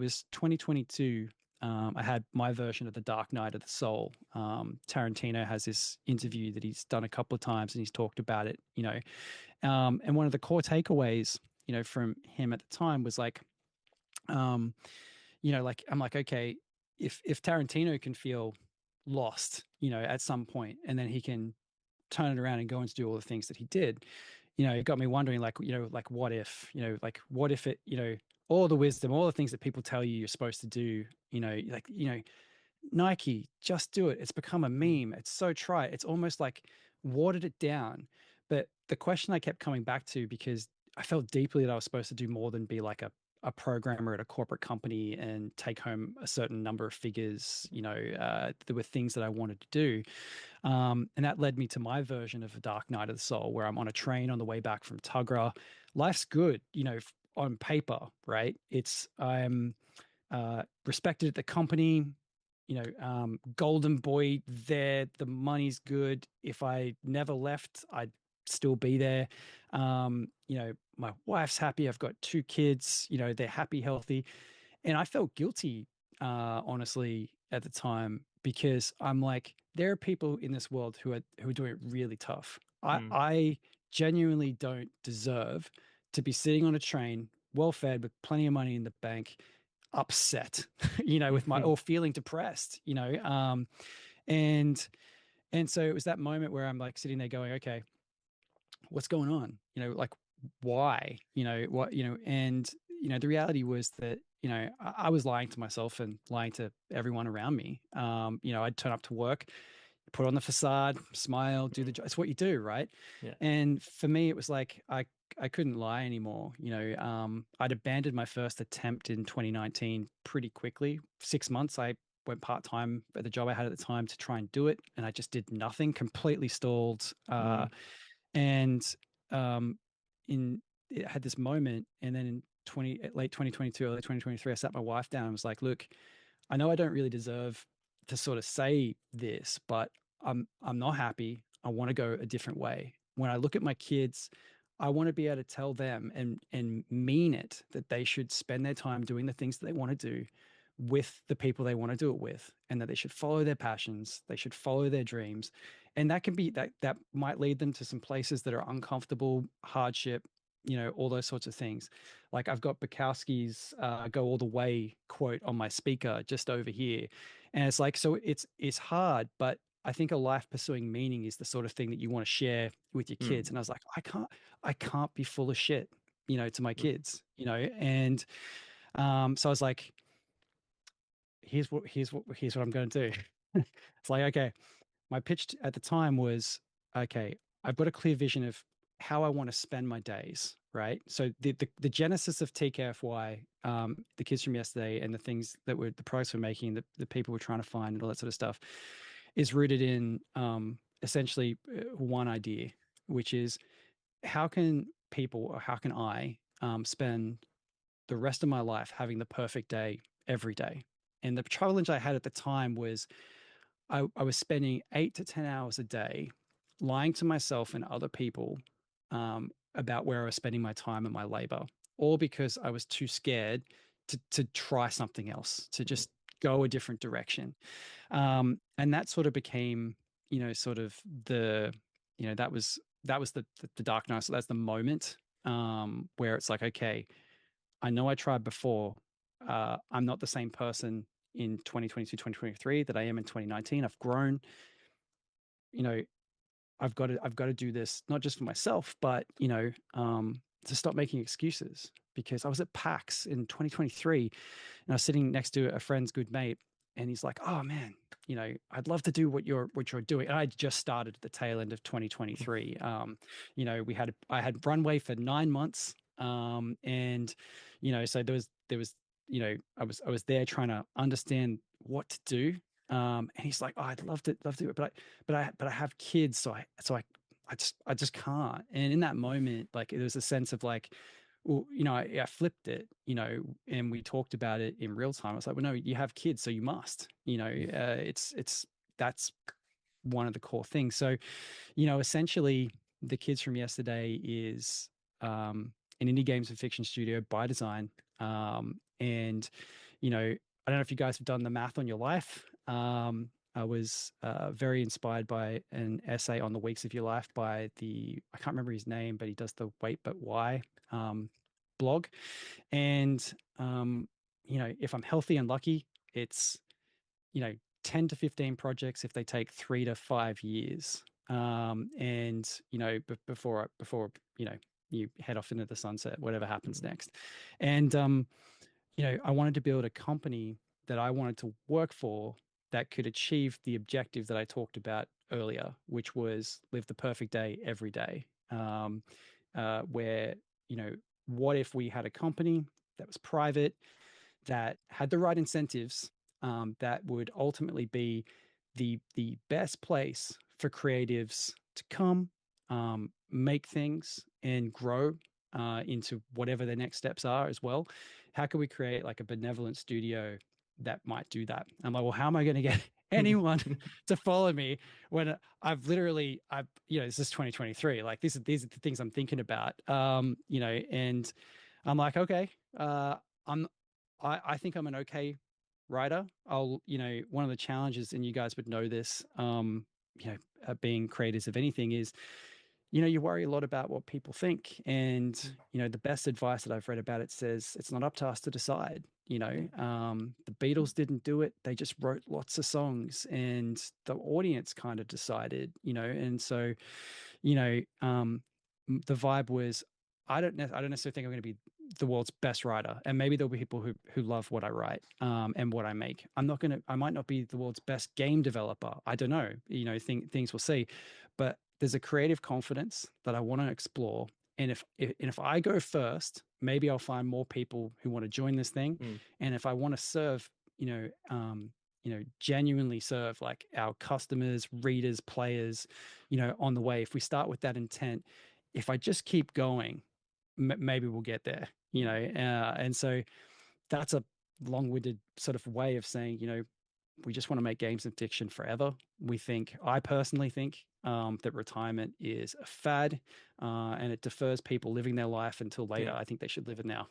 was 2022. I had my version of the Dark Night of the Soul. Tarantino has this interview that he's done a couple of times, and he's talked about it. And one of the core takeaways, from him at the time was like, um, like I'm like, okay, if Tarantino can feel lost, at some point, and then he can turn it around and go and do all the things that he did, it got me wondering, like, like what if it, all the wisdom, all the things that people tell you you're supposed to do, like, Nike, just do it. It's become a meme. It's so trite. It's almost like watered it down. But the question I kept coming back to, because I felt deeply that I was supposed to do more than be like a programmer at a corporate company and take home a certain number of figures, there were things that I wanted to do. And that led me to my version of a Dark Night of the Soul, where I'm on a train on the way back from Tugra. Life's good, on paper, right? I'm respected at the company, golden boy there. The money's good. If I never left, I'd still be there. My wife's happy. I've got 2 kids, they're happy, healthy. And I felt guilty, honestly, at the time, because I'm like, there are people in this world who are doing it really tough. I genuinely don't deserve to be sitting on a train, well fed, with plenty of money in the bank, upset, with or feeling depressed, and so it was that moment where I'm like sitting there going, okay, what's going on? Like, why? What? And the reality was that I was lying to myself and lying to everyone around me. I'd turn up to work, put on the facade, smile, do the job. It's what you do, right? Yeah. And for me, it was like I couldn't lie anymore. I'd abandoned my first attempt in 2019 pretty quickly. 6 months, I went part-time at the job I had at the time to try and do it, and I just did nothing, completely stalled. And in it had this moment, and then in late 2022, early 2023, I sat my wife down and was like, look, I know I don't really deserve to sort of say this, but I'm not happy. I want to go a different way. When I look at my kids, I want to be able to tell them and mean it, that they should spend their time doing the things that they want to do with the people they want to do it with, and that they should follow their passions, they should follow their dreams. And that can be that might lead them to some places that are uncomfortable, hardship, all those sorts of things. Like, I've got Bukowski's "Go All the Way" quote on my speaker just over here, and it's like, so it's hard, but I think a life pursuing meaning is the sort of thing that you want to share with your kids. And I was like, I can't be full of shit, to my kids, and so I was like, here's what I'm going to do. It's like, okay, my pitch at the time was, okay, I've got a clear vision of how I want to spend my days, right? So the genesis of TKFY, the kids from yesterday, and the things that were the products we're making, the people we're trying to find, and all that sort of stuff, is rooted in essentially one idea, which is, how can people, or how can I spend the rest of my life having the perfect day every day? And the challenge I had at the time was, I was spending 8 to 10 hours a day lying to myself and other people about where I was spending my time and my labor, all because I was too scared to try something else, to just go a different direction. And that sort of became, sort of that was the dark night. So that's the moment where it's like, okay, I know I tried before. I'm not the same person in 2022, 2023 that I am in 2019. I've grown. I've got to do this, not just for myself, but to stop making excuses. Because I was at PAX in 2023, and I was sitting next to a friend's good mate, and he's like, "Oh man, I'd love to do what you're doing." And I just started at the tail end of 2023. I had runway for 9 months, and so there was I was there trying to understand what to do. And he's like, "Oh, I'd love to do it, but I have kids, so I just can't." And in that moment, like, there was a sense of like, well, I flipped it, and we talked about it in real time. I was like, well, no, you have kids, so you must, that's one of the core things. So, essentially, the kids from yesterday is an indie games and fiction studio by design. And you know, I don't know if you guys have done the math on your life. I was very inspired by an essay on the weeks of your life by I can't remember his name, but he does the Wait But Why blog. And, if I'm healthy and lucky, it's, you know, 10 to 15 projects if they take 3 to 5 years. And, before, you head off into the sunset, whatever happens next. And, I wanted to build a company that I wanted to work for that could achieve the objective that I talked about earlier, which was live the perfect day every day. Where, what if we had a company that was private, that had the right incentives, that would ultimately be the best place for creatives to come, make things and grow into whatever their next steps are as well. How can we create like a benevolent studio that might do that? I'm like, well, how am I going to get anyone to follow me when this is 2023. Like these are the things I'm thinking about. And I'm like, okay, I'm I think I'm an okay writer. One of the challenges, and you guys would know this, being creators of anything is, you worry a lot about what people think. And, the best advice that I've read about it says it's not up to us to decide. The Beatles didn't do it. They just wrote lots of songs and the audience kind of decided, and so, the vibe was, I don't necessarily think I'm going to be the world's best writer, and maybe there'll be people who love what I write, and what I make. I might not be the world's best game developer. I don't know. Things we'll see, but there's a creative confidence that I want to explore. And if I go first, maybe I'll find more people who want to join this thing. And if I want to serve, genuinely serve like our customers, readers, players, on the way, if we start with that intent, if I just keep going, maybe we'll get there, and so that's a long-winded sort of way of saying, we just want to make games and fiction forever. I personally think, that retirement is a fad, and it defers people living their life until later. Yeah. I think they should live it now.